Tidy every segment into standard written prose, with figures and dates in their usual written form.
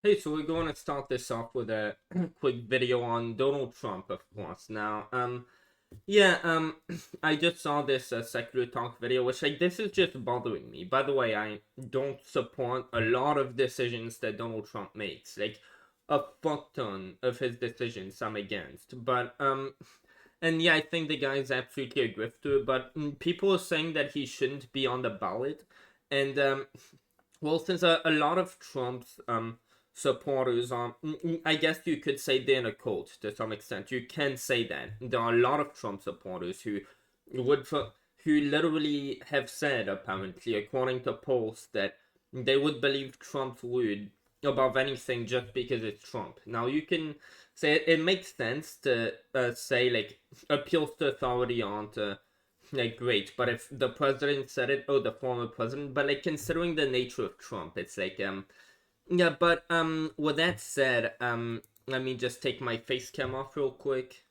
Hey, so we're going to start this off with a quick video on Donald Trump, of course. Now, yeah, I just saw this secular talk video, which this is just bothering me. By the way, I don't support a lot of decisions that Donald Trump makes, like a fuck ton of his decisions I'm against. And yeah, I think the guy's absolutely a grifter. But people are saying that he shouldn't be on the ballot, and well, since a lot of Trump's supporters are, I guess you could say they're in a cult to some extent. You can say that there are a lot of Trump supporters who would who literally have said, apparently, according to polls, that they would believe Trump's word above anything just because it's Trump. Now you can say it makes sense to say like appeals to authority aren't like great, but if the president said it, oh, the former president, but like considering the nature of Trump, it's like yeah, but with that said, let me just take my face cam off real quick.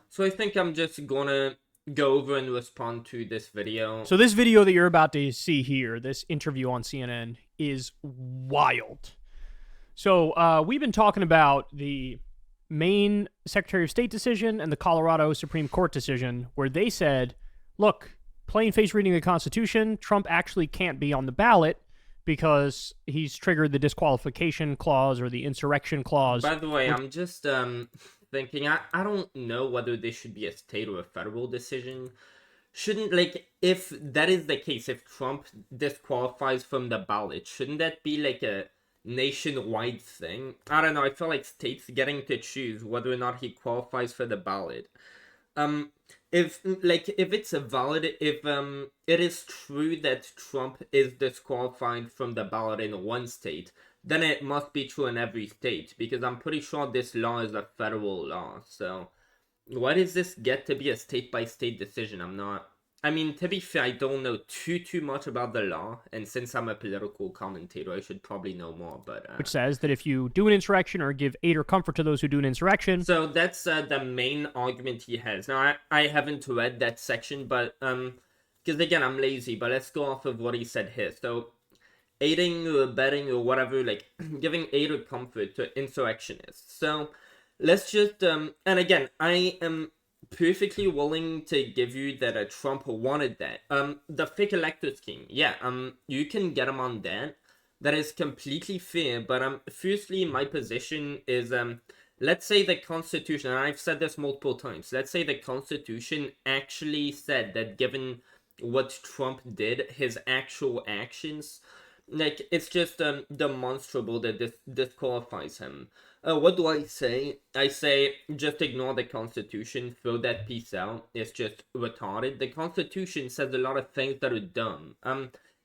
So I think I'm just gonna go over and respond to this video. So this video that you're about to see here, this interview on CNN, is wild. So we've been talking about the Maine Secretary of State decision and the Colorado Supreme Court decision, where they said, look, plain face reading the Constitution, Trump actually can't be on the ballot because he's triggered the disqualification clause or the insurrection clause. By the way, I'm just thinking, I don't know whether this should be a state or a federal decision. Shouldn't, like, if that is the case, if Trump disqualifies from the ballot, shouldn't that be like a nationwide thing? I don't know, I feel like states getting to choose whether or not he qualifies for the ballot. Um, if it's a valid, if it is true that Trump is disqualified from the ballot in one state, then it must be true in every state, because I'm pretty sure this law is a federal law. So why does this get to be a state by state decision? I'm not. I mean, to be fair, I don't know too much about the law, and since I'm a political commentator, I should probably know more. But which says that if you do an insurrection or give aid or comfort to those who do an insurrection. So that's the main argument he has. Now, I haven't read that section, but because again, I'm lazy. But let's go off of what he said here. So aiding or abetting or whatever, like giving aid or comfort to insurrectionists. So let's just and again, I am perfectly willing to give you that Trump wanted that. The fake elector scheme, yeah, you can get him on that. That is completely fair, but firstly, my position is let's say the Constitution, and I've said this multiple times, let's say the Constitution actually said that given what Trump did, his actual actions, like it's just demonstrable that this disqualifies him. What do I say? I say just ignore the Constitution, throw that piece out. It's just retarded. The Constitution says a lot of things that are dumb.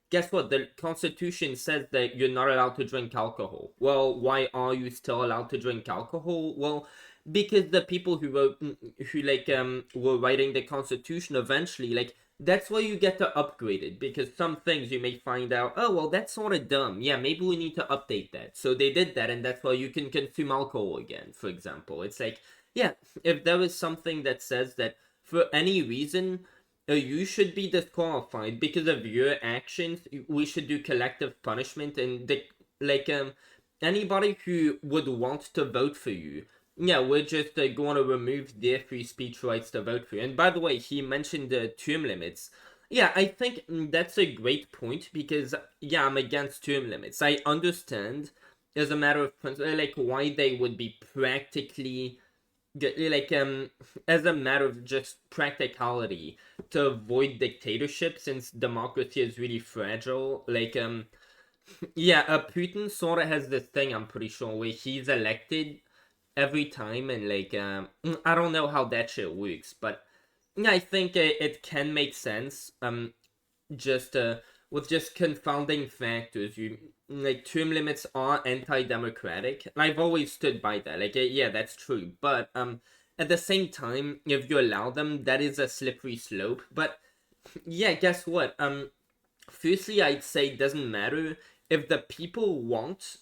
Guess what? The Constitution says that you're not allowed to drink alcohol. Well, why are you still allowed to drink alcohol? Well, because the people who wrote, were writing the Constitution eventually, like, that's why you get to upgrade it, because some things you may find out, oh, well, that's sort of dumb. Yeah, maybe we need to update that. So they did that, and that's why you can consume alcohol again, for example. It's like, yeah, if there is something that says that for any reason, you should be disqualified because of your actions, we should do collective punishment, and anybody who would want to vote for you, yeah, we're just going to remove their free speech rights to vote for you. And by the way, he mentioned the term limits. Yeah, I think that's a great point because, yeah, I'm against term limits. I understand, as a matter of principle, like, why they would be practically, like, as a matter of just practicality, to avoid dictatorship, since democracy is really fragile. Like, yeah, Putin sort of has this thing, I'm pretty sure, where he's elected every time, and like I don't know how that shit works, but yeah, I think it can make sense. Just with just confounding factors, you like term limits are anti-democratic, and I've always stood by that. Like, yeah, that's true, but at the same time, if you allow them, that is a slippery slope. But yeah, guess what? Firstly, I'd say it doesn't matter if the people want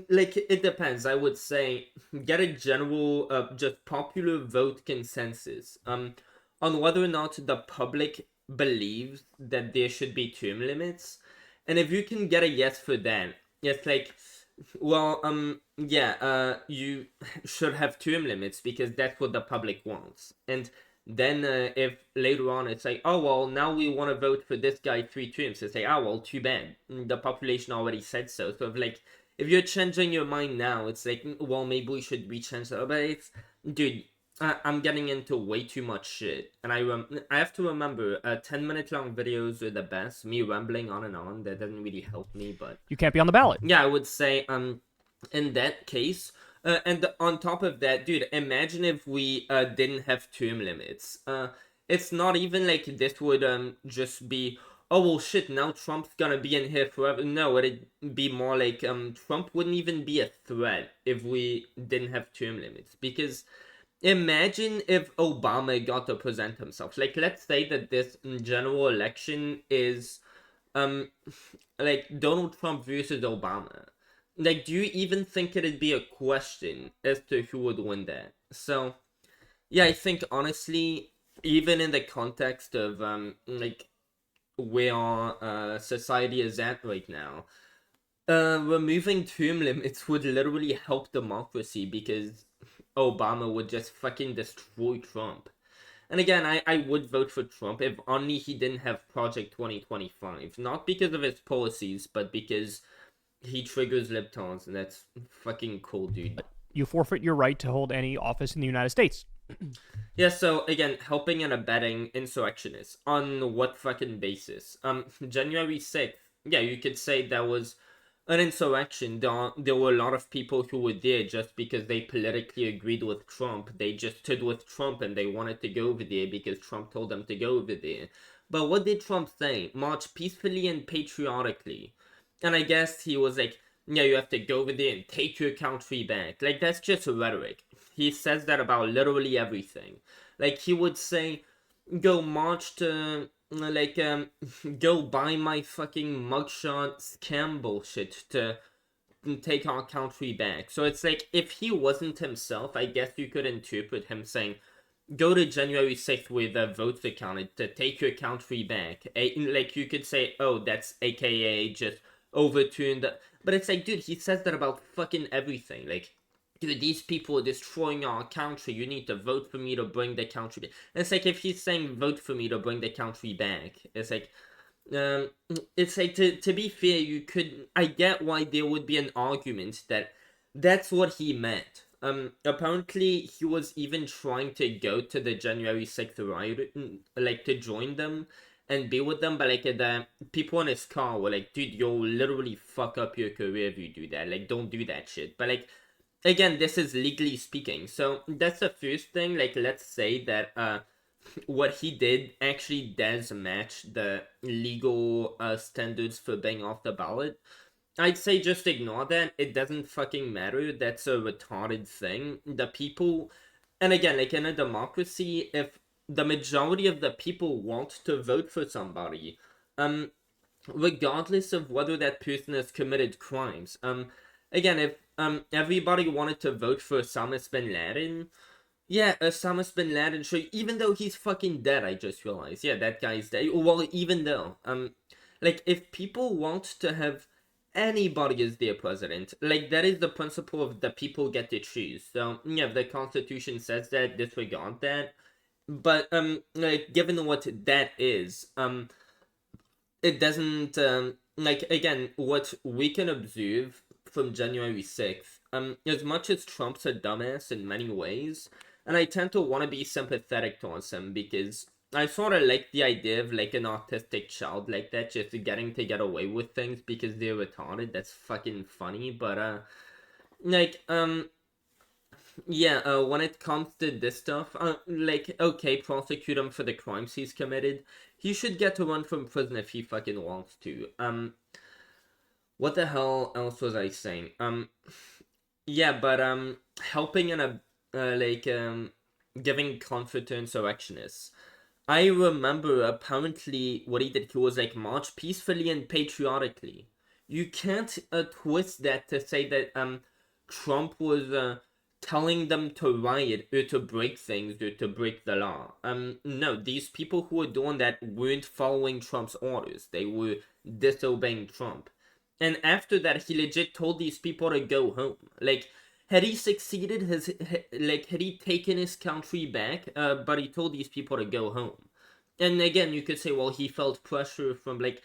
like, it depends. I would say get a general just popular vote consensus on whether or not the public believes that there should be term limits, And if you can get a yes for that, it's like, well, yeah, you should have term limits because that's what the public wants. And then if later on it's like, oh well, now we want to vote for this guy 3 terms, it's like, oh well, too bad. The population already said so. So if you're changing your mind now, it's like, well, maybe we should rechange that. But it's, dude, I'm getting into way too much shit, and I have to remember, 10-minute long videos are the best. Me rambling on and on, that doesn't really help me, but You can't be on the ballot. yeah, I would say in that case, and on top of that, dude, imagine if we didn't have term limits. It's not even like this would just be, oh well shit, now Trump's gonna be in here forever. No, it'd be more like Trump wouldn't even be a threat if we didn't have term limits, because imagine if Obama got to present himself. Like, let's say that this general election is um like Donald Trump versus Obama. Like, do you even think it'd be a question as to who would win that? So yeah, I think honestly, even in the context of like where our society is at right now, removing term limits would literally help democracy, because Obama would just fucking destroy Trump. And again, I would vote for Trump if only he didn't have Project 2025. Not because of his policies, but because he triggers libtards, and that's fucking cool, dude. You forfeit your right to hold any office in the United States. Yeah, so again, helping and abetting insurrectionists. On what fucking basis? January 6th, yeah, you could say that was an insurrection. There were a lot of people who were there just because they politically agreed with Trump. They just stood with Trump and they wanted to go over there because Trump told them to go over there. But what did Trump say? March peacefully and patriotically. And I guess he was like, yeah, you have to go over there and take your country back. Like, that's just rhetoric. He says that about literally everything. Like, he would say, go march to, like, go buy my fucking mugshot scam bullshit to take our country back. So it's like, if he wasn't himself, I guess you could interpret him saying, go to January 6th with a votes accounted to take your country back. Like, you could say, oh, that's AKA just overturn the. But it's like, dude, he says that about fucking everything. Like, dude, these people are destroying our country. You need to vote for me to bring the country back. And it's like, if he's saying vote for me to bring the country back, um, it's like, to be fair, you could. I get why there would be an argument that that's what he meant. Apparently he was even trying to go to the January 6th riot, like to join them and be with them, but like the people in his car were like, dude, you'll literally fuck up your career if you do that. Like, don't do that shit. But like, again, this is legally speaking. So that's the first thing. Like, let's say that what he did actually does match the legal standards for being off the ballot. I'd say just ignore that. It doesn't fucking matter. That's a retarded thing. The people, and again, like in a democracy, if the majority of the people want to vote for somebody, um, regardless of whether that person has committed crimes, again, if everybody wanted to vote for Osama bin Laden, yeah, Osama bin Laden, sure, even though he's fucking dead, I just realized, yeah, that guy's dead. Well, even though, like, if people want to have anybody as their president, like, that is the principle of the people get to choose. So, yeah, the Constitution says that, disregard that. But, like, given what that is, it doesn't, like, again, what we can observe from January 6th, as much as Trump's a dumbass in many ways, and I tend to want to be sympathetic towards him because I sort of like the idea of like an autistic child like that just getting to get away with things because they're retarded. That's fucking funny, but like yeah, when it comes to this stuff, like, okay, prosecute him for the crimes he's committed. He should get to run from prison if he fucking wants to. What the hell else was I saying? Yeah, but helping in a like giving comfort to insurrectionists. I remember apparently what he did. He was like march peacefully and patriotically. You can't twist that to say that Trump was telling them to riot or to break things or to break the law. No, these people who were doing that weren't following Trump's orders. They were disobeying Trump. And after that, he legit told these people to go home. Like, had he succeeded, had he taken his country back? But he told these people to go home. And again, you could say, well, he felt pressure from, like,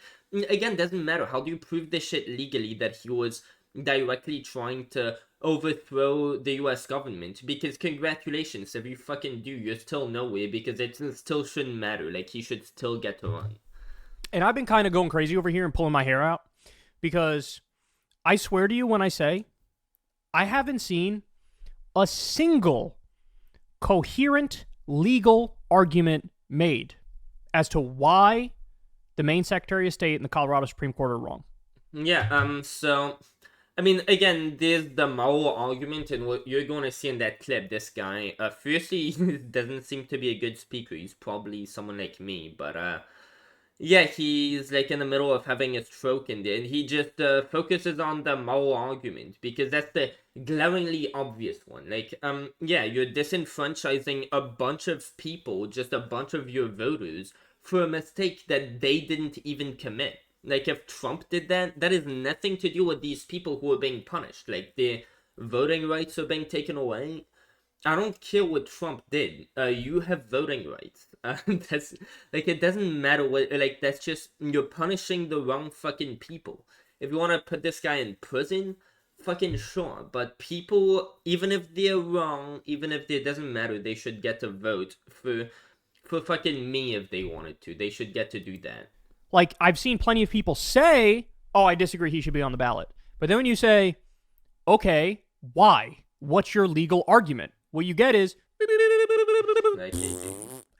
again, doesn't matter. How do you prove this shit legally that he was directly trying to overthrow the US government? Because congratulations, if you fucking do, you're still nowhere, because it still shouldn't matter. Like, he should still get to run. And I've been kind of going crazy over here and pulling my hair out because I swear to you when I say I haven't seen a single coherent legal argument made as to why the Maine Secretary of State and the Colorado Supreme Court are wrong. Yeah, so, I mean, again, there's the moral argument, and what you're going to see in that clip, this guy, firstly, he doesn't seem to be a good speaker. He's probably someone like me, but, yeah, he's, like, in the middle of having a stroke, and he just, focuses on the moral argument, because that's the glaringly obvious one. Like, yeah, you're disenfranchising a bunch of people, just a bunch of your voters, for a mistake that they didn't even commit. Like, if Trump did that, that has nothing to do with these people who are being punished. Like, their voting rights are being taken away. I don't care what Trump did. You have voting rights. That's, like, it doesn't matter what, like, that's just, you're punishing the wrong fucking people. If you want to put this guy in prison, fucking sure. But people, even if they're wrong, even if it doesn't matter, they should get to vote for fucking me if they wanted to. They should get to do that. Like, I've seen plenty of people say, oh, I disagree, he should be on the ballot. But then when you say, okay, why? What's your legal argument? What you get is,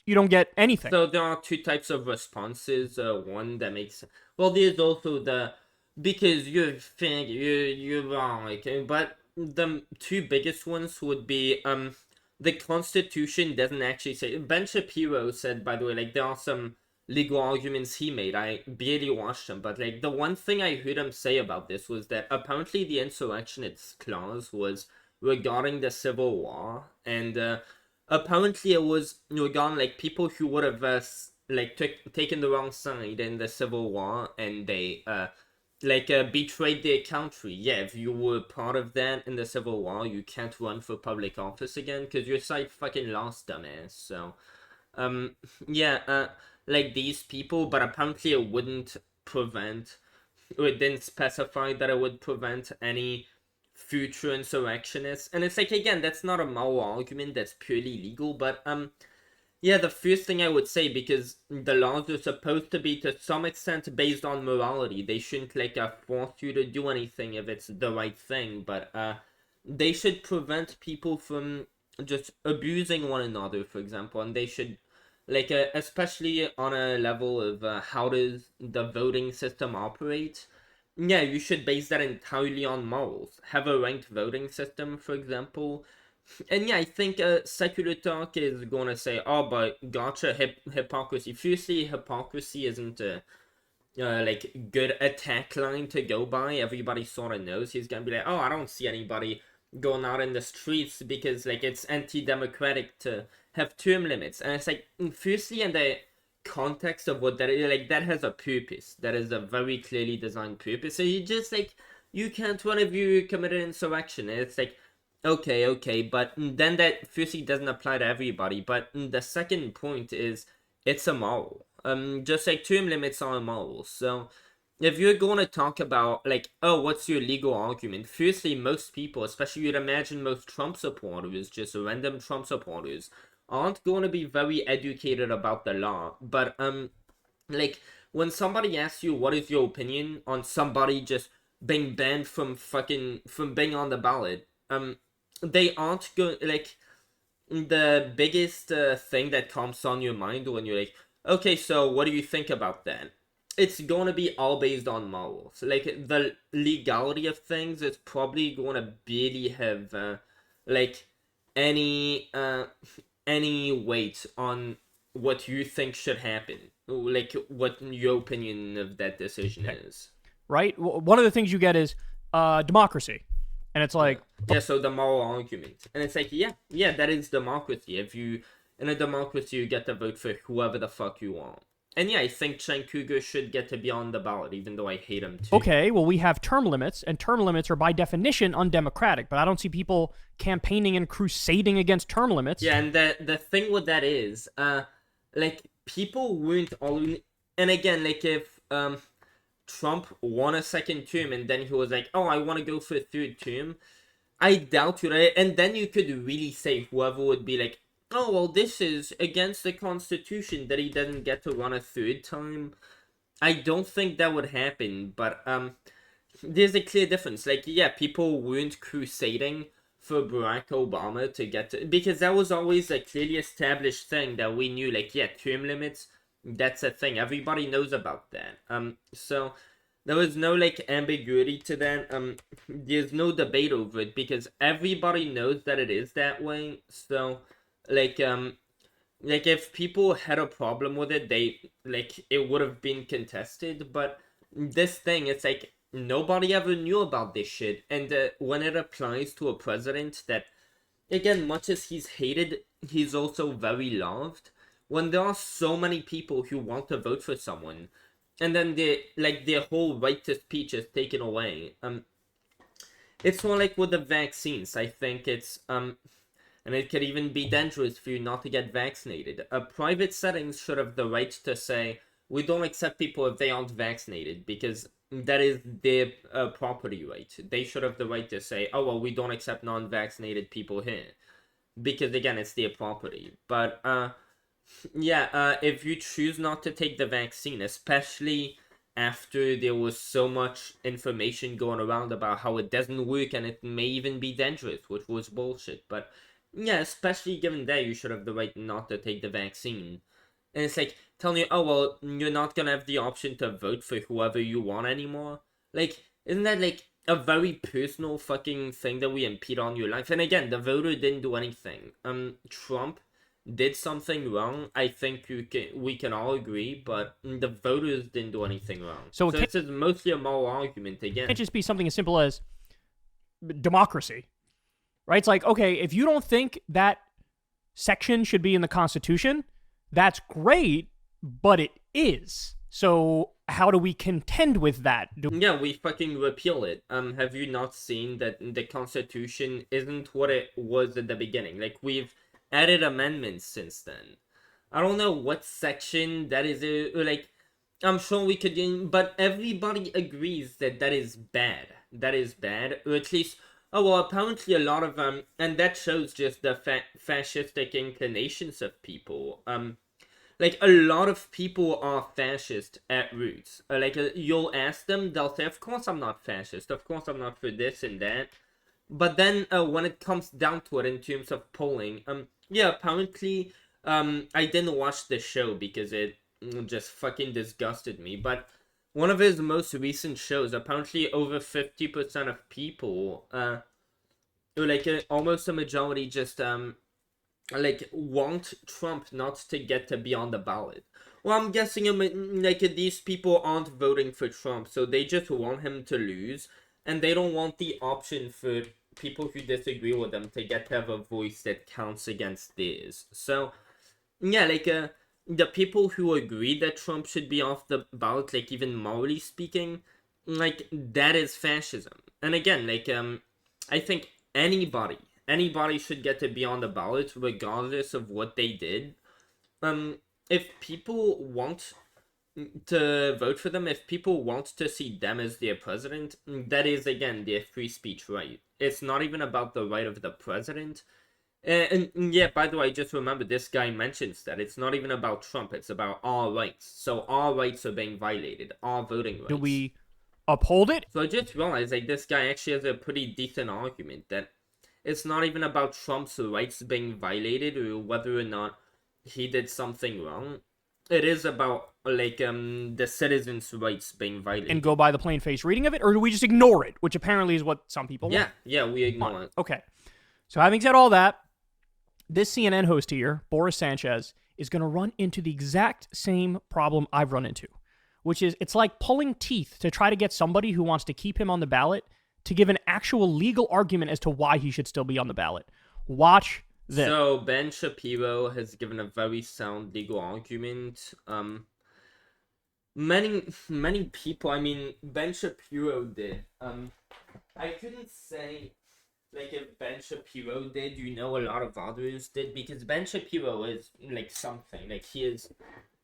you don't get anything. So there are two types of responses. One that makes, well, there's also the, because you're wrong, like, but the two biggest ones would be, the Constitution doesn't actually say, Ben Shapiro said, by the way, like, there are some legal arguments he made. I barely watched them, but, like, the one thing I heard him say about this was that apparently the insurrectionist clause was regarding the Civil War, and apparently it was regarding, like, people who would have like taken the wrong side in the Civil War, and they betrayed their country. Yeah, if you were part of that in the Civil War, you can't run for public office again because your side fucking lost, dumbass. So yeah, like, these people, but apparently it wouldn't prevent, or it didn't specify that it would prevent any future insurrectionists. And it's like, again, that's not a moral argument, that's purely legal. But yeah, the first thing I would say, because the laws are supposed to be to some extent based on morality, they shouldn't, like, force you to do anything if it's the right thing, but they should prevent people from just abusing one another, for example. And they should, like, especially on a level of how does the voting system operate, yeah, you should base that entirely on morals. Have a ranked voting system, for example. And yeah, I think secular talk is going to say, oh, but gotcha, hypocrisy. Firstly, hypocrisy isn't a like, good attack line to go by. Everybody sort of knows. He's going to be like, oh, I don't see anybody going out in the streets because, like, it's anti-democratic to have term limits. And it's like, firstly, in the context of what that is, like, that has a purpose. That is a very clearly designed purpose. So you just, like, you can't run if you committed insurrection. And it's like, okay, but then that firstly doesn't apply to everybody. But the second point is, it's immoral. Just like term limits are immoral. So if you're going to talk about, like, oh, what's your legal argument? Firstly, most people, especially you'd imagine most Trump supporters, just random Trump supporters, aren't going to be very educated about the law. But like, when somebody asks you what is your opinion on somebody just being banned from being on the ballot, they aren't going, like, the biggest thing that comes on your mind when you're like, okay, so what do you think about that? It's going to be all based on morals. Like, the legality of things is probably going to barely have like, any weight on what you think should happen, like, what your opinion of that decision is. Right? One of the things you get is democracy. And it's like, Yeah, so the moral argument. And it's like, yeah, that is democracy. If you, in a democracy, you get to vote for whoever the fuck you want. And yeah, I think Chen Cougar should get to be on the ballot, even though I hate him too. okay, well, we have term limits, and term limits are by definition undemocratic, but I don't see people campaigning and crusading against term limits. Yeah, and the thing with that is, like, people weren't all... And again, like, if Trump won a second term and then he was like, oh, I want to go for a third term, I doubt it. Right? And then you could really say whoever would be like, oh, well, this is against the Constitution that he doesn't get to run a third time. I don't think that would happen, but there's a clear difference. Like, yeah, people weren't crusading for Barack Obama to get to... Because that was always a clearly established thing that we knew, like, yeah, term limits, that's a thing. Everybody knows about that. So there was no, like, ambiguity to that. There's no debate over it because everybody knows that it is that way. So, like, if people had a problem with it, it would have been contested. But this thing, it's like, nobody ever knew about this shit. And when it applies to a president that, again, much as he's hated, he's also very loved. When there are so many people who want to vote for someone, and then their whole right to speech is taken away. It's more like with the vaccines. I think it's and it could even be dangerous for you not to get vaccinated. Private settings should have the right to say, we don't accept people if they aren't vaccinated, because that is their property right. They should have the right to say, oh, well, we don't accept non-vaccinated people here. Because, again, it's their property. But, if you choose not to take the vaccine, especially after there was so much information going around about how it doesn't work and it may even be dangerous, which was bullshit. But, yeah, especially given that, you should have the right not to take the vaccine. And it's like, telling you, oh, well, you're not gonna have the option to vote for whoever you want anymore. Like, isn't that, like, a very personal fucking thing that we impede on your life? And again, the voter didn't do anything. Trump did something wrong. I think we can all agree, but the voters didn't do anything wrong. So this is mostly a moral argument again. It can't just be something as simple as democracy, right? It's like, okay, if you don't think that section should be in the Constitution, that's great, but it is. So how do we contend with that? Yeah, we fucking repeal it. Have you not seen that the Constitution isn't what it was at the beginning? Like, we've added amendments since then. I don't know what section that is, like, I'm sure we could, but everybody agrees that that is bad. That is bad, or at least, oh, well, apparently a lot of, and that shows just the fascistic inclinations of people. Like, a lot of people are fascist at roots. You'll ask them, they'll say, of course I'm not fascist, of course I'm not for this and that. But then, when it comes down to it in terms of polling, yeah, apparently, I didn't watch the show because it just fucking disgusted me, but one of his most recent shows, apparently over 50% of people, almost a majority just, want Trump not to get to be on the ballot. Well, I'm guessing, these people aren't voting for Trump, so they just want him to lose, and they don't want the option for people who disagree with them to get to have a voice that counts against theirs. So, yeah, the people who agree that Trump should be off the ballot, like, even morally speaking, that is fascism. And again, I think anybody should get to be on the ballot regardless of what they did. If people want to vote for them, if people want to see them as their president, that is, again, their free speech right. It's not even about the right of the president. And yeah, by the way, just remember, this guy mentions that it's not even about Trump, it's about our rights. So our rights are being violated, our voting rights. Do we uphold it? So I just realized, this guy actually has a pretty decent argument that it's not even about Trump's rights being violated or whether or not he did something wrong. It is about, the citizens' rights being violated. And go by the plain-faced reading of it? Or do we just ignore it? Which apparently is what some people want. Yeah, we ignore it. Okay. So having said all that, this CNN host here, Boris Sanchez, is going to run into the exact same problem I've run into, which is it's like pulling teeth to try to get somebody who wants to keep him on the ballot to give an actual legal argument as to why he should still be on the ballot. Watch this. So Ben Shapiro has given a very sound legal argument. Many people, I mean, Ben Shapiro did. I couldn't say like if Ben Shapiro did, you know, a lot of others did, because Ben Shapiro is like something, like he is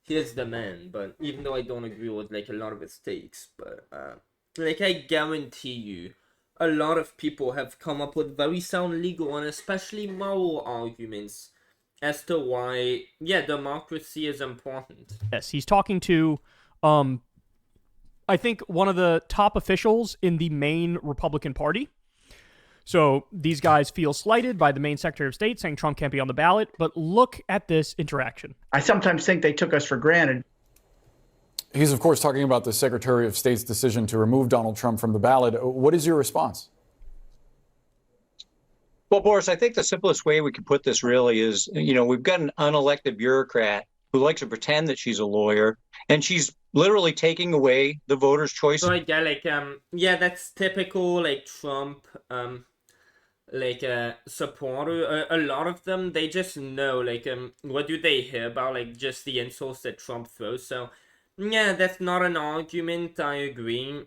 the man. But even though I don't agree with like a lot of his takes, but like I guarantee you, a lot of people have come up with very sound legal and especially moral arguments as to why, yeah, democracy is important. Yes, he's talking to, I think, one of the top officials in the Maine Republican Party. So these guys feel slighted by the Maine Secretary of State saying Trump can't be on the ballot. But look at this interaction. I sometimes think they took us for granted. He's, of course, talking about the Secretary of State's decision to remove Donald Trump from the ballot. What is your response? Well, Boris, I think the simplest way we can put this really is, you know, we've got an unelected bureaucrat who likes to pretend that she's a lawyer, and she's literally taking away the voters' choice. So yeah, like yeah, that's typical like Trump supporter. A lot of them, they just know like what do they hear about, like just the insults that Trump throws. So yeah, that's not an argument. I agree.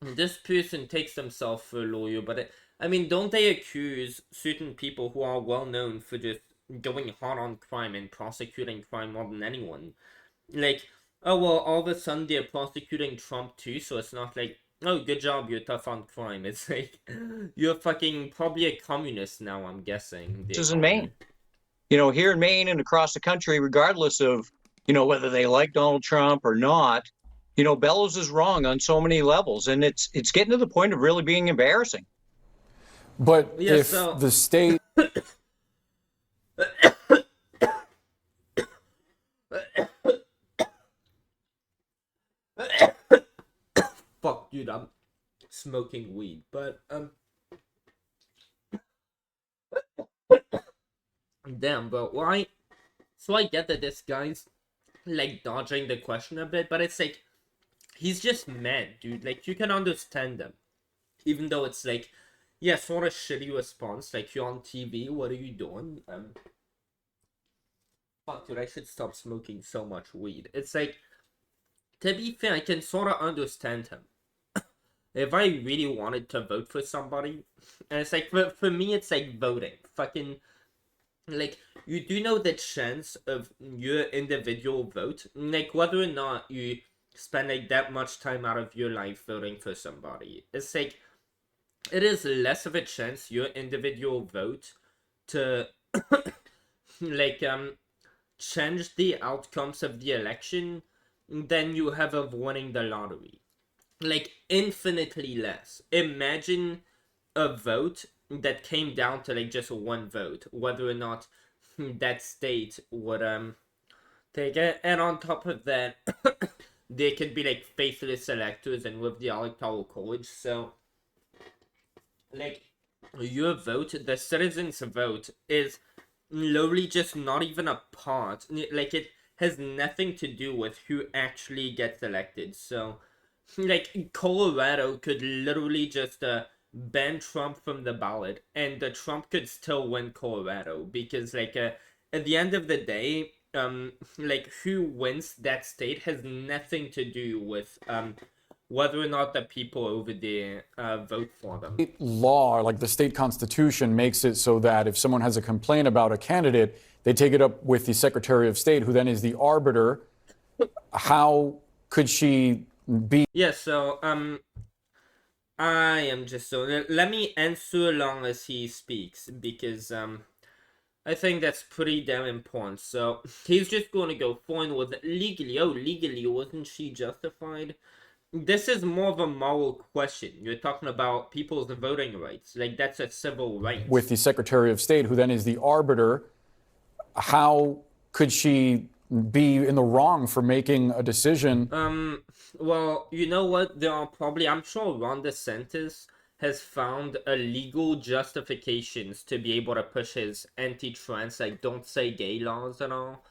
This person takes themselves for a lawyer, but I mean, don't they accuse certain people who are well known for just going hard on crime and prosecuting crime more than anyone? Like, oh well, all of a sudden they're prosecuting Trump too, so it's not like, oh, good job, you're tough on crime. It's like, you're fucking probably a communist now, I'm guessing. This is in Maine. You know, here in Maine and across the country, regardless of, you know, whether they like Donald Trump or not, you know, Bellows is wrong on so many levels, and it's getting to the point of really being embarrassing. But yeah, if so... the state... Fuck, dude, I'm smoking weed, but, damn, bro, why? So I get that this guy's, like, dodging the question a bit, but it's like, he's just mad, dude. Like, you can understand him. Even though it's like, yeah, sort of shitty response, like, you're on TV, what are you doing? Fuck, dude, I should stop smoking so much weed. It's like, to be fair, I can sort of understand him. If I really wanted to vote for somebody, and it's like, for me, it's like voting. Fucking, like, you do know the chance of your individual vote, like, whether or not you spend, like, that much time out of your life voting for somebody. It's like, it is less of a chance your individual vote to, like, change the outcomes of the election than you have of winning the lottery. Like, infinitely less. Imagine a vote that came down to, like, just one vote, whether or not that state would, take it. And on top of that, there could be, like, faithless electors and with the electoral college, so, like, your vote, the citizens' vote, is literally just not even a part. Like, it has nothing to do with who actually gets elected. So, like, Colorado could literally just ban Trump from the ballot, and Trump could still win Colorado, because, like, at the end of the day, like, who wins that state has nothing to do with whether or not the people over there vote for them. Law, like the state constitution, makes it so that if someone has a complaint about a candidate, they take it up with the Secretary of State, who then is the arbiter. How could she be? Yeah, so, I am just so... Let me answer along as he speaks, because, I think that's pretty damn important. So, he's just going to go forward with legally. Oh, legally, wasn't she justified? This is more of a moral question. You're talking about people's voting rights. Like, that's a civil right. With the Secretary of State, who then is the arbiter. How could she be in the wrong for making a decision? Well, you know what? There are probably... I'm sure Ron DeSantis has found a legal justifications to be able to push his anti-trans, like, don't say gay laws and all.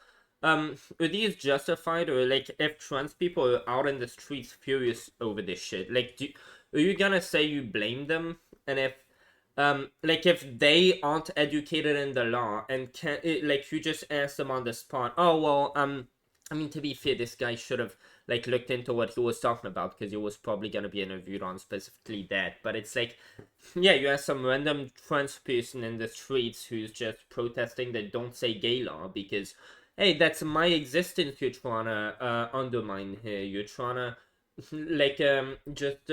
Are these justified, or, like, if trans people are out in the streets furious over this shit, like, are you gonna say you blame them? And if like if they aren't educated in the law and can like you just ask them on the spot, oh well, I mean, to be fair, this guy should have like looked into what he was talking about because he was probably gonna be interviewed on specifically that. But it's like, yeah, you have some random trans person in the streets who's just protesting that don't say gay law because, hey, that's my existence you're trying to undermine here. You're trying to like just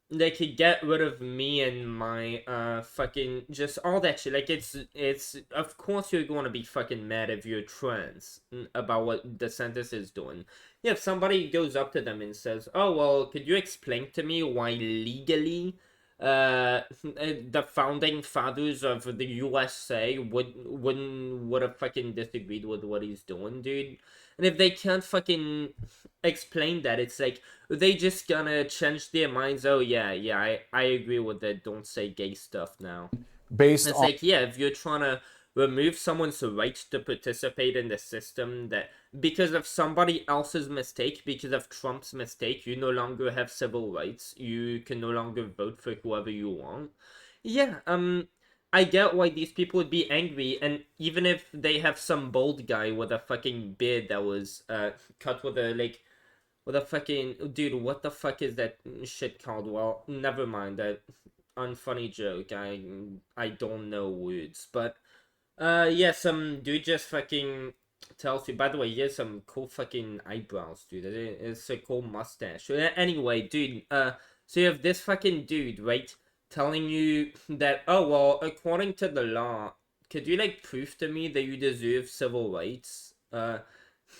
like get rid of me and my fucking just all that shit. Like it's of course you're going to be fucking mad if you're trans about what DeSantis is doing. Yeah, if somebody goes up to them and says, "Oh well, could you explain to me why legally the founding fathers of the USA would have fucking disagreed with what he's doing, dude?" And if they can't fucking explain that, it's like they just gonna change their minds. Oh yeah, I agree with that. Don't say gay stuff now. Based It's on like, yeah, if you're trying to remove someone's right to participate in the system that because of somebody else's mistake, because of Trump's mistake, you no longer have civil rights. You can no longer vote for whoever you want. Yeah, I get why these people would be angry, and even if they have some bald guy with a fucking beard that was cut with a like with a fucking dude, what the fuck is that shit called? Well, never mind that unfunny joke. I don't know words, but yeah, some dude just fucking tells you. By the way, he has some cool fucking eyebrows, dude. It's a cool mustache. Anyway, dude. So you have this fucking dude, right, telling you that, oh well, according to the law, could you like prove to me that you deserve civil rights? And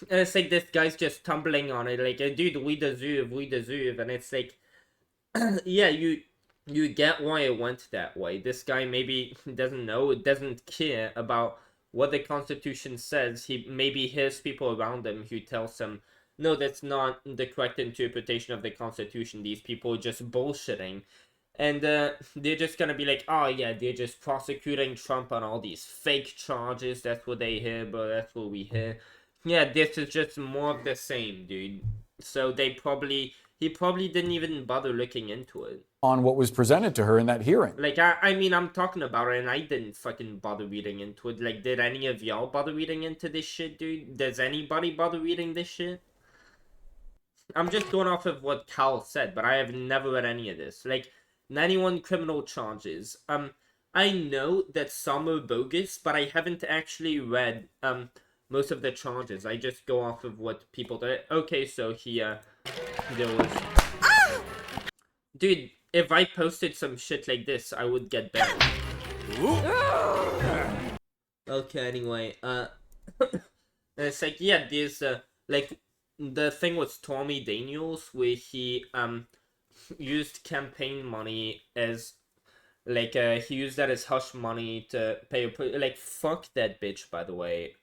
it's like this guy's just tumbling on it, like, dude, we deserve, and it's like, yeah, you get why it went that way. This guy maybe doesn't know, doesn't care about what the Constitution says. He maybe hears people around him who tells him, no, that's not the correct interpretation of the Constitution. These people are just bullshitting. And they're just gonna be like, oh yeah, they're just prosecuting Trump on all these fake charges. That's what they hear, but that's what we hear. Yeah, this is just more of the same, dude. So he probably didn't even bother looking into it. on what was presented to her in that hearing. Like, I mean, I'm talking about it, and I didn't fucking bother reading into it. Like, did any of y'all bother reading into this shit, dude? Does anybody bother reading this shit? I'm just going off of what Cal said, but I have never read any of this. Like, 91 criminal charges. I know that some are bogus, but I haven't actually read, most of the charges. I just go off of what people do. Okay, so there was... Dude, if I posted some shit like this, I would get banned. Okay, anyway, and it's like, yeah, there's, like, the thing with Stormy Daniels, where he, used campaign money as, like, he used that as hush money to pay, like, fuck that bitch, by the way,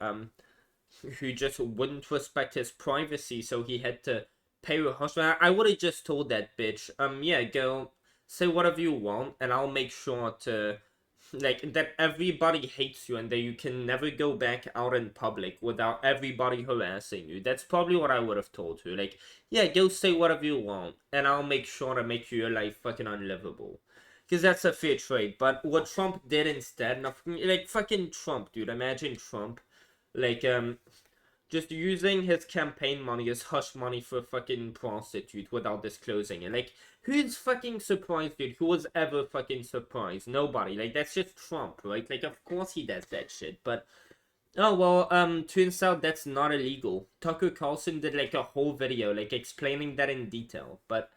who just wouldn't respect his privacy, so he had to pay her hush money. I would have just told that bitch, yeah, go say whatever you want, and I'll make sure to, like, that everybody hates you and that you can never go back out in public without everybody harassing you. That's probably what I would have told her. Like, yeah, go say whatever you want, and I'll make sure to make your life fucking unlivable. Because that's a fair trade. But what Trump did instead, like, fucking Trump, dude. Imagine Trump, like, just using his campaign money as hush money for a fucking prostitute without disclosing it. Like, who's fucking surprised, dude? Who was ever fucking surprised? Nobody. Like, that's just Trump, right? Like, of course he does that shit, but... Oh, well, turns out that's not illegal. Tucker Carlson did, like, a whole video, like, explaining that in detail, but...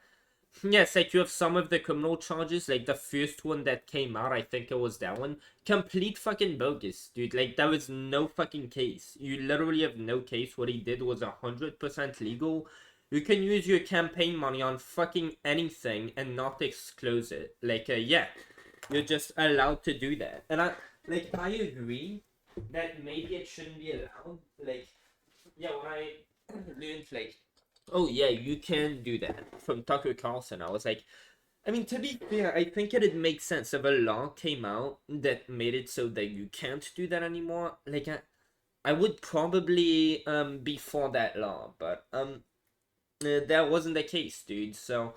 Yes, like, you have some of the criminal charges, like, the first one that came out, I think it was that one. Complete fucking bogus, dude. Like, there was no fucking case. You literally have no case. What he did was 100% legal. You can use your campaign money on fucking anything and not disclose it. Like, yeah, you're just allowed to do that. And I agree that maybe it shouldn't be allowed. Like, yeah, when I learned, like, oh yeah, you can do that from Tucker Carlson, I was like, I mean, to be fair, I think it'd make sense if a law came out that made it so that you can't do that anymore. Like, I would probably be for that law, but that wasn't the case, dude. So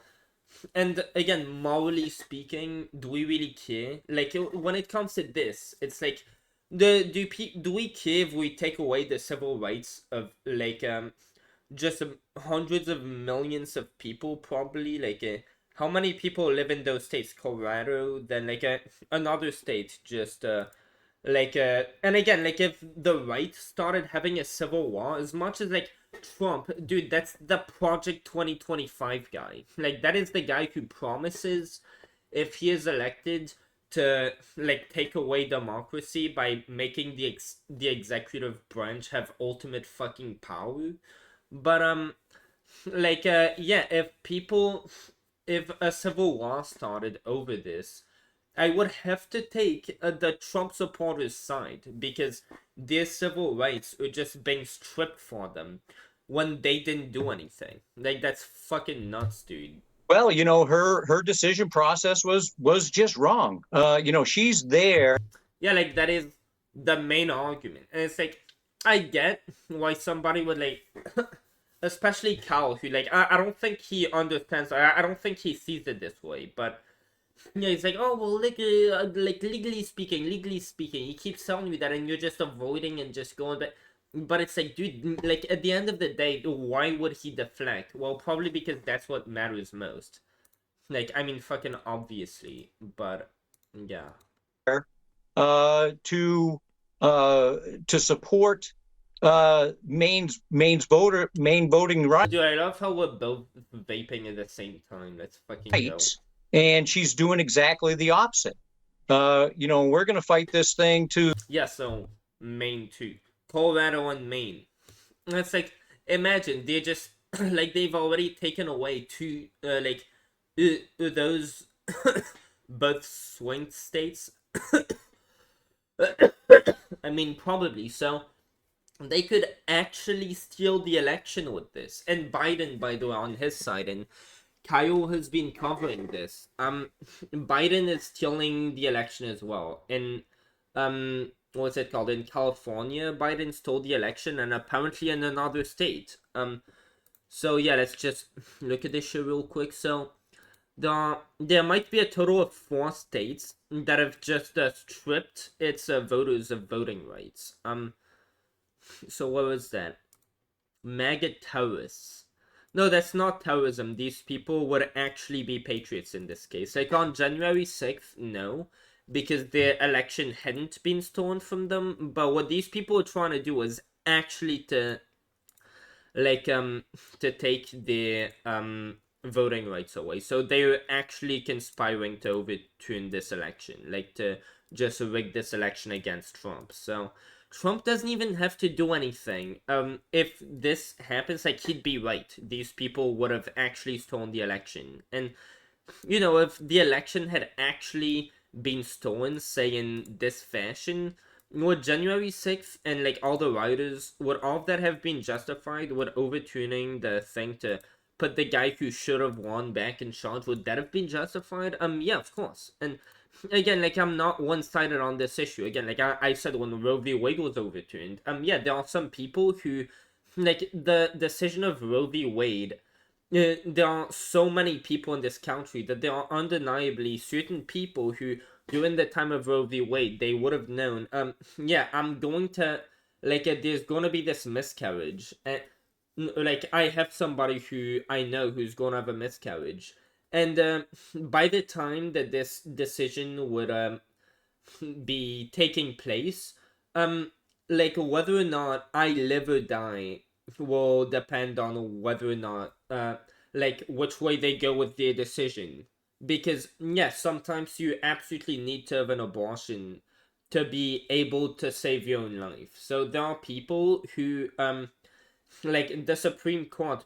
and again, morally speaking, do we really care? Like when it comes to this, it's like do we care if we take away the civil rights of like just hundreds of millions of people, probably like how many people live in those states? Colorado, then like another state, just like and again, like if the right started having a civil war, as much as like Trump, dude, that's the Project 2025 guy. Like that is the guy who promises, if he is elected, to like take away democracy by making the executive branch have ultimate fucking power. But like yeah, if a civil war started over this, I would have to take the Trump supporters' side, because their civil rights are just being stripped for them when they didn't do anything. Like that's fucking nuts, dude. Well, her decision process was just wrong. She's there. Yeah, like that is the main argument, and it's like I get why somebody would like, especially Cal, who like I don't think he understands. I don't think he sees it this way, but yeah, he's like, oh well, like legally speaking, he keeps telling you that, and you're just avoiding and just going. But it's like, dude, like at the end of the day, why would he deflect? Well, probably because that's what matters most. Like, I mean, fucking obviously, but yeah. To support Maine's voting Dude, I love how we're both vaping at the same time. Let's fucking go. rights, and she's doing exactly the opposite. We're going to fight this thing to. Yeah, so Maine too. Colorado and Maine. It's like, imagine they're just like they've already taken away two those both swing states. I mean, probably so. They could actually steal the election with this. And Biden, by the way, on his side, and Kyle has been covering this. Biden is stealing the election as well. And what's it called? In California, Biden stole the election, and apparently in another state. So yeah, let's just look at this shit real quick. So there might be a total of 4 states that have just stripped its voters of voting rights. So what was that? MAGA terrorists. No, that's not terrorism. These people would actually be patriots in this case. Like on January 6th, no, because their election hadn't been stolen from them. But what these people are trying to do is actually to take their voting rights away. So they're actually conspiring to overturn this election, like to just rig this election against Trump. So Trump doesn't even have to do anything. If this happens, like he'd be right. These people would have actually stolen the election. And if the election had actually been stolen, say in this fashion, would January 6th and like all the rioters, would all of that have been justified? Would overturning the thing to put the guy who should have won back in charge, would that have been justified? Yeah, of course. And again, like I'm not one-sided on this issue. Again, like I said when Roe v. Wade was overturned, yeah, there are some people who, like the decision of Roe v. Wade, there are so many people in this country that there are undeniably certain people who, during the time of Roe v. Wade, they would have known, yeah, I'm going to, like, there's going to be this miscarriage. And, like, I have somebody who I know who's going to have a miscarriage. And by the time that this decision would be taking place, like whether or not I live or die will depend on whether or not like which way they go with their decision. Because yes, sometimes you absolutely need to have an abortion to be able to save your own life. So there are people who like the Supreme Court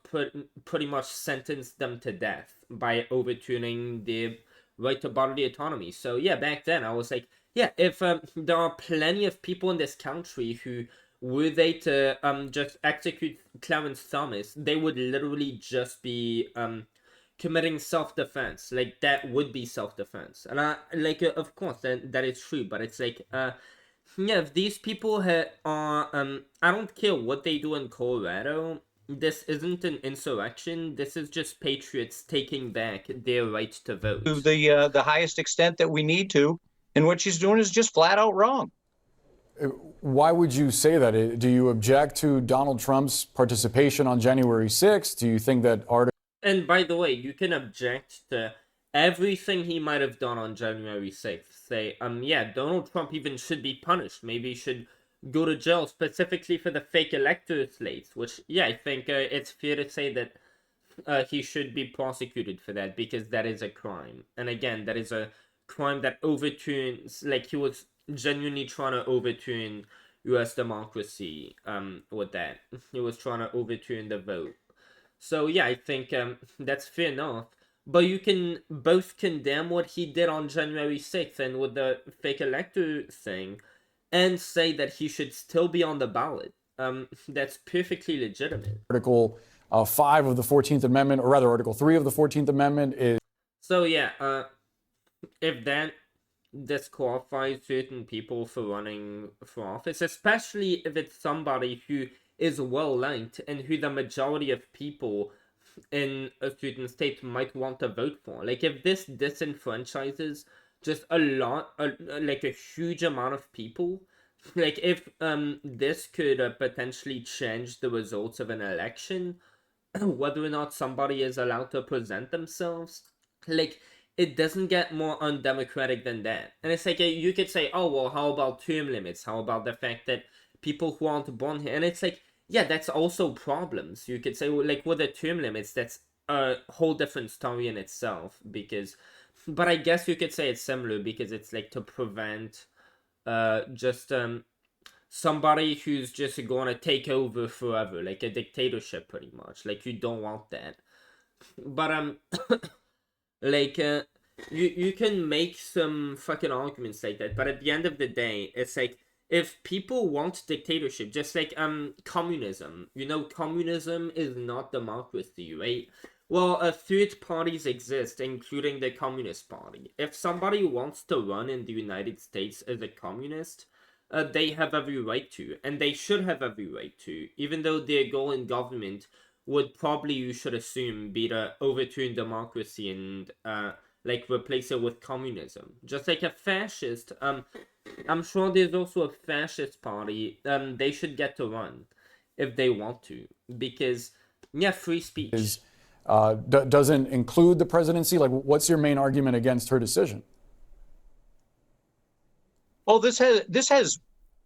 pretty much sentenced them to death by overturning the right to bodily autonomy. So yeah, back then I was like, yeah, if there are plenty of people in this country who, were they to just execute Clarence Thomas, they would literally just be committing self-defense. Like that would be self-defense. And I like of course that is true, but it's like yeah, if these people are I don't care what they do in Colorado, this isn't an insurrection. This is just patriots taking back their right to vote. To the highest extent that we need to, and what she's doing is just flat out wrong. Why would you say that? Do you object to Donald Trump's participation on January 6th? Do you think that And by the way, you can object to everything he might have done on January 6th. Say, yeah, Donald Trump even should be punished. Maybe he should go to jail specifically for the fake elector slates, which, yeah, I think it's fair to say that he should be prosecuted for that, because that is a crime. And again, that is a crime that overturns, like, he was genuinely trying to overturn US democracy with that. He was trying to overturn the vote. So yeah, I think that's fair enough. But you can both condemn what he did on January 6th and with the fake elector thing, and say that he should still be on the ballot. That's perfectly legitimate. Article 5 of the 14th Amendment, or rather Article 3 of the 14th Amendment is... So yeah, if that disqualifies certain people for running for office, especially if it's somebody who is well liked and who the majority of people in a certain state might want to vote for. Like, if this disenfranchises just like a huge amount of people, like if this could potentially change the results of an election, whether or not somebody is allowed to present themselves, like, it doesn't get more undemocratic than that. And it's like, you could say, oh, well, how about term limits? How about the fact that people who aren't born here? And it's like, yeah, that's also problems. You could say, well, like, with the term limits, that's a whole different story in itself, because, but I guess you could say it's similar, because it's like to prevent just somebody who's just going to take over forever, like a dictatorship, pretty much. Like, you don't want that. But like, you can make some fucking arguments like that, but at the end of the day, it's like, if people want dictatorship, just like communism, communism is not democracy, right? Well, third parties exist, including the Communist Party. If somebody wants to run in the United States as a communist, they have every right to, and they should have every right to, even though their goal in government would probably, you should assume, be to overturn democracy and like replace it with communism. Just like a fascist, I'm sure there's also a fascist party. They should get to run if they want to, because yeah, free speech doesn't include the presidency. Like, what's your main argument against her decision? Oh, this has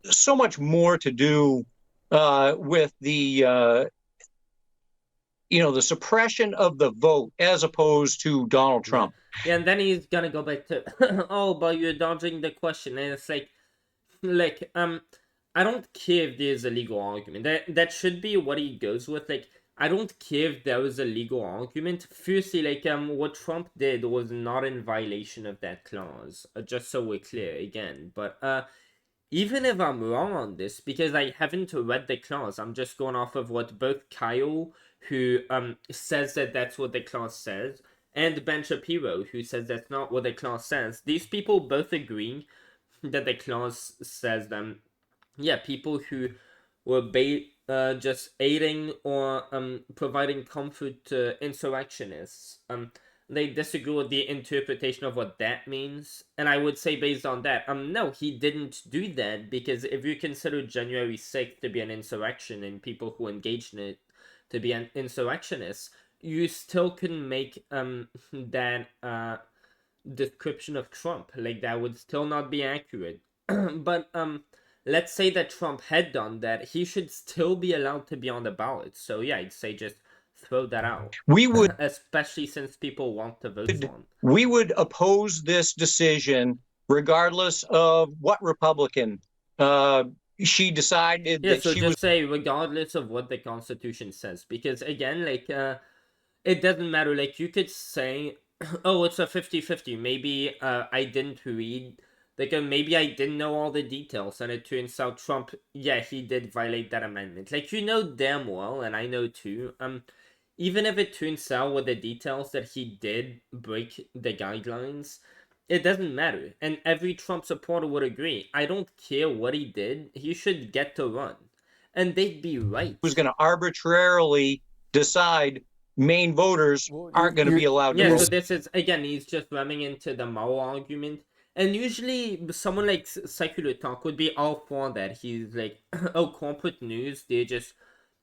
so much more to do with the the suppression of the vote as opposed to Donald Trump. Yeah, and then he's gonna go back to, oh, but you're dodging the question, and it's like, I don't care if there's a legal argument. That should be what he goes with. Like, I don't care if there was a legal argument. Firstly, like, what Trump did was not in violation of that clause. Just so we're clear again. But even if I'm wrong on this, because I haven't read the clause, I'm just going off of what both Kyle, who says that that's what the clause says, and Ben Shapiro, who says that's not what the clause says. These people both agree that the clause says people who were just aiding or providing comfort to insurrectionists, they disagree with the interpretation of what that means. And I would say, based on that, no, he didn't do that, because if you consider January 6th to be an insurrection and people who engaged in it to be an insurrectionist, you still couldn't make that description of Trump. Like, that would still not be accurate. But let's say that Trump had done that, he should still be allowed to be on the ballot. So yeah, I'd say just throw that out. We would, especially since people want to vote for him. We would oppose this decision regardless of what Republican she decided that so she just was. Say regardless of what the Constitution says, because again, like, it doesn't matter. Like, you could say, oh, it's a 50-50. Maybe I didn't read, like, maybe I didn't know all the details, and it turns out Trump, yeah, he did violate that amendment. Like, you know damn well, and I know too, even if it turns out with the details that he did break the guidelines, it doesn't matter. And every Trump supporter would agree. I don't care what he did. He should get to run. and they'd be right. Who's going to arbitrarily decide Maine voters aren't going to be allowed to Yeah, vote? so this is, again, he's just running into the moral argument. And usually someone like Secular Talk would be all for that. He's like, oh, corporate news, they're just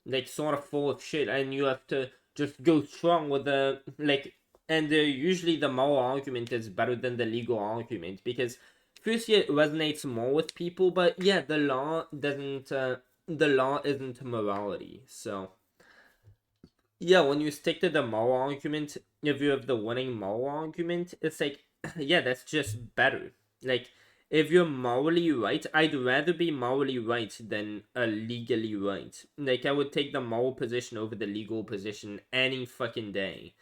like sort of full of shit, and you have to just go strong with the like. And usually the moral argument is better than the legal argument, because firstly it resonates more with people, but yeah, the law doesn't. The law isn't morality, so yeah, when you stick to the moral argument, if you have the winning moral argument, it's like, yeah, that's just better. Like, if you're morally right, I'd rather be morally right than legally right. Like, I would take the moral position over the legal position any fucking day.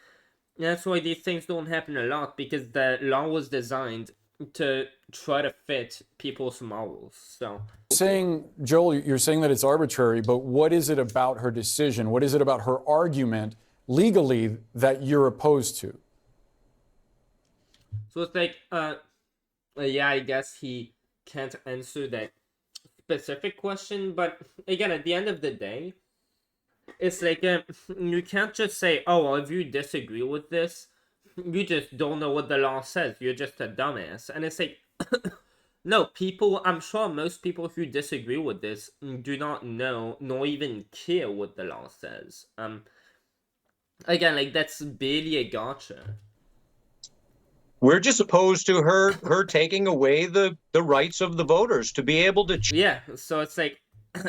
And that's why these things don't happen a lot, because the law was designed to try to fit people's morals. So saying, Joel, you're saying that it's arbitrary, but what is it about her decision? What is it about her argument legally that you're opposed to? So it's like, yeah, I guess he can't answer that specific question, but again, at the end of the day, it's like, you can't just say, oh, well, if you disagree with this, you just don't know what the law says, you're just a dumbass. And it's like, no, people, I'm sure most people who disagree with this do not know, nor even care what the law says. Again, like, that's barely a gotcha. We're just opposed to her taking away the rights of the voters to be able to Yeah, so it's like,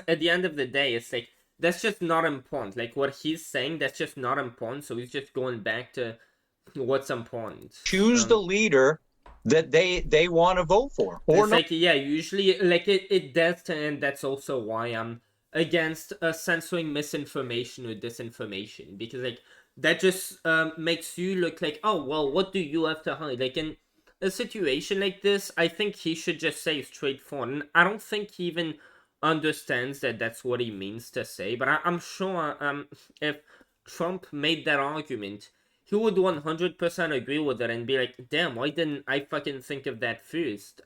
at the end of the day, it's like, that's just not important. Like, what he's saying, that's just not important, so he's just going back to what's important. choose the leader that they want to vote for. Or it's like, yeah, usually, like, it does, and that's also why I'm against censoring misinformation or disinformation, because, like, that just makes you look like, oh, well, what do you have to hide? Like, in a situation like this, I think he should just say straightforward. And I don't think he even understands that that's what he means to say, but I'm sure if Trump made that argument, he would 100% agree with it and be like, damn, why didn't I fucking think of that first?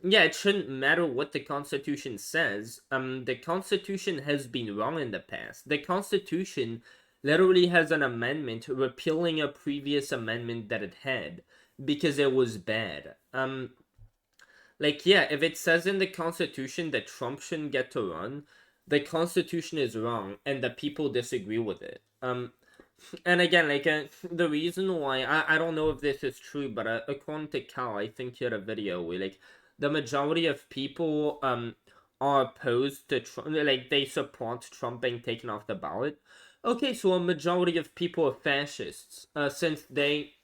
Yeah, it shouldn't matter what the Constitution says. The Constitution has been wrong in the past. The Constitution literally has an amendment repealing a previous amendment that it had because it was bad. Like, yeah, if it says in the Constitution that Trump shouldn't get to run, the Constitution is wrong and the people disagree with it. And again, like, the reason why, I don't know if this is true, but according to Cal, I think he had a video where, like, the majority of people are opposed to Trump, like, they support Trump being taken off the ballot. Okay, so a majority of people are fascists, since they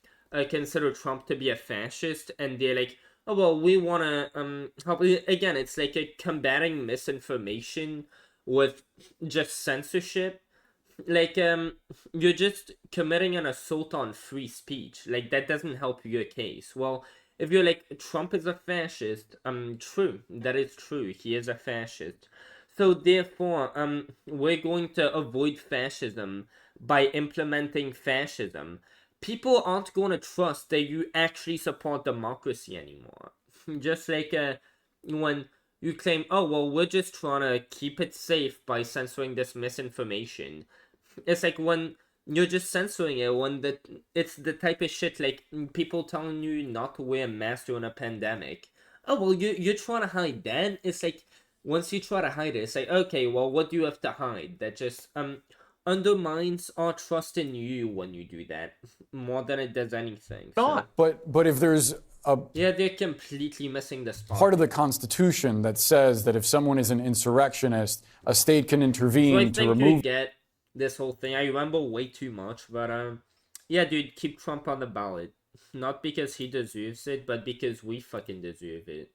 consider Trump to be a fascist, and they're like, oh, well, we want to, help. Again, it's like a combating misinformation with just censorship. Like, you're just committing an assault on free speech. Like, that doesn't help your case. Well, if you're like, Trump is a fascist, true, that is true, he is a fascist. So therefore, we're going to avoid fascism by implementing fascism. People aren't going to trust that you actually support democracy anymore. Just like when you claim, oh, well, we're just trying to keep it safe by censoring this misinformation. It's like when you're just censoring it, when it's the type of shit like people telling you not to wear a mask during a pandemic. Oh, well, you're trying to hide that? It's like, once you try to hide it, it's like, okay, well, what do you have to hide? That just undermines our trust in you when you do that, more than it does anything. not. So, But if there's a yeah, they're completely missing the spot. part of the Constitution that says that if someone is an insurrectionist, a state can So I intervene think to you remove. get this whole thing. I remember way too much, but yeah, dude, keep Trump on the ballot. Not because he deserves it, but because we fucking deserve it.